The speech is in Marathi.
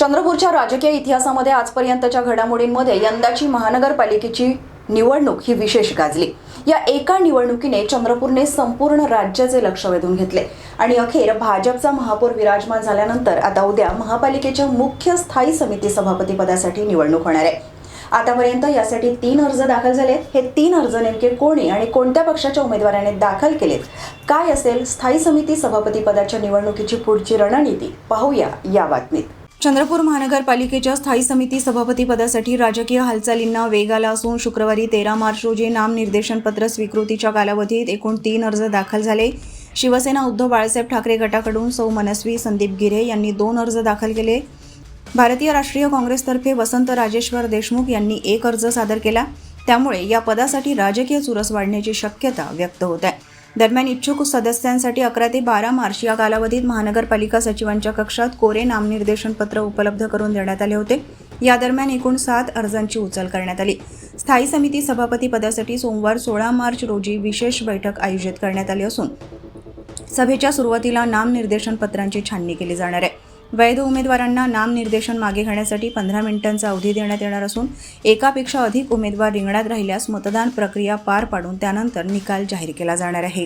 चंद्रपूरच्या राजकीय इतिहासामध्ये आजपर्यंतच्या घडामोडींमध्ये यंदाची महानगरपालिकेची निवडणूक ही विशेष गाजली। या एका निवडणुकीने चंद्रपूरने संपूर्ण राज्याचे लक्ष वेधून घेतले आणि अखेर भाजपचा महापौर विराजमान झाल्यानंतर आता उद्या महापालिकेच्या मुख्य स्थायी समिती सभापती पदासाठी निवडणूक होणार आहे। आतापर्यंत यासाठी 3 अर्ज दाखल झालेत। हे 3 अर्ज नेमके कोणी आणि कोणत्या पक्षाच्या उमेदवाराने दाखल केलेत, काय असेल स्थायी समिती सभापती पदाच्या निवडणुकीची पुढची रणनीती, पाहूया या बातमीत। चंद्रपूर महानगरपालिकेच्या स्थायी समिती सभापती पदासाठी राजकीय हालचालींना वेग आला असून शुक्रवारी 13 मार्च रोजी नामनिर्देशन पत्र स्वीकृतीच्या कालावधीत एकूण 3 अर्ज दाखल झाले। शिवसेना उद्धव बाळासाहेब ठाकरे गटाकडून सौ मनस्वी संदीप गिरे यांनी 2 अर्ज दाखल केले। भारतीय राष्ट्रीय काँग्रेसतर्फे वसंत राजेश्वर देशमुख यांनी 1 अर्ज सादर केला। त्यामुळे या पदासाठी राजकीय चुरस वाढण्याची शक्यता व्यक्त होत आहे। दरम्यान इच्छुक सदस्यांसाठी 11 ते 12 मार्च या कालावधीत महानगरपालिका सचिवांच्या कक्षात कोरे नामनिर्देशन पत्र उपलब्ध करून देण्यात आले होते। या दरम्यान एकूण 7 अर्जांची उचल करण्यात आली। स्थायी समिती सभापती पदासाठी सोमवार 16 मार्च रोजी विशेष बैठक आयोजित करण्यात आली असून सभेच्या सुरुवातीला नामनिर्देशन पत्रांची छाननी केली जाणार आहे। वैध उमेदवारांना नामनिर्देशन मागे घेण्यासाठी 15 मिनिटांचा अवधी देण्यात येणार असून एकापेक्षा अधिक उमेदवार रिंगणात राहिल्यास मतदान प्रक्रिया पार पाडून त्यानंतर निकाल जाहीर केला जाणार आहे।